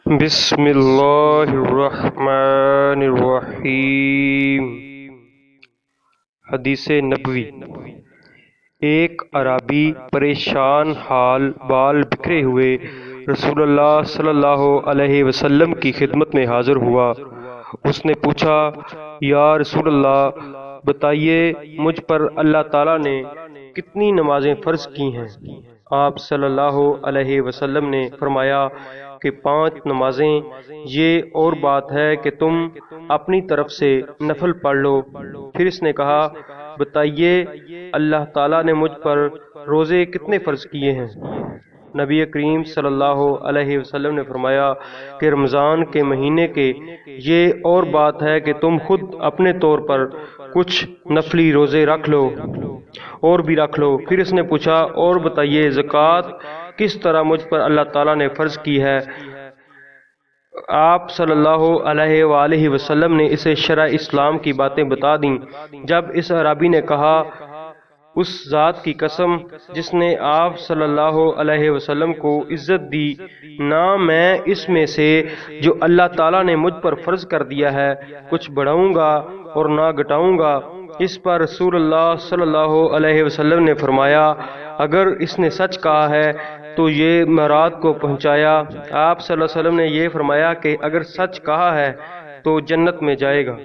بسم اللہ الرحمن الرحیم۔ حدیث نبوی۔ ایک اعرابی پریشان حال بال بکھرے ہوئے رسول اللہ صلی اللہ علیہ وسلم کی خدمت میں حاضر ہوا۔ اس نے پوچھا، یا رسول اللہ، بتائیے مجھ پر اللہ تعالیٰ نے کتنی نمازیں فرض کی ہیں؟ آپ صلی اللہ علیہ وسلم نے فرمایا کہ 5 نمازیں، یہ اور بات ہے کہ تم اپنی طرف سے نفل پڑھ لو۔ پھر اس نے کہا، بتائیے اللہ تعالیٰ نے مجھ پر روزے کتنے فرض کیے ہیں؟ نبی کریم صلی اللہ علیہ وسلم نے فرمایا کہ رمضان کے مہینے کے یہ اور بات ہے کہ تم خود اپنے طور پر کچھ نفلی روزے رکھ لو اور بھی رکھ لو۔ پھر اس نے پوچھا، اور بتائیے زکوٰۃ کس طرح مجھ پر اللہ تعالیٰ نے فرض کی ہے؟ آپ صلی اللہ علیہ وآلہ وسلم نے اسے شرع اسلام کی باتیں بتا دیں۔ جب اس اعرابی نے کہا، اس ذات کی قسم جس نے آپ صلی اللہ علیہ وسلم کو عزت دی، نہ میں اس میں سے جو اللہ تعالیٰ نے مجھ پر فرض کر دیا ہے کچھ بڑھاؤں گا اور نہ گھٹاؤں گا، اس پر رسول اللہ صلی اللہ علیہ وسلم نے فرمایا، اگر اس نے سچ کہا ہے تو یہ مراد کو پہنچایا۔ آپ صلی اللہ علیہ وسلم نے یہ فرمایا کہ اگر سچ کہا ہے تو جنت میں جائے گا۔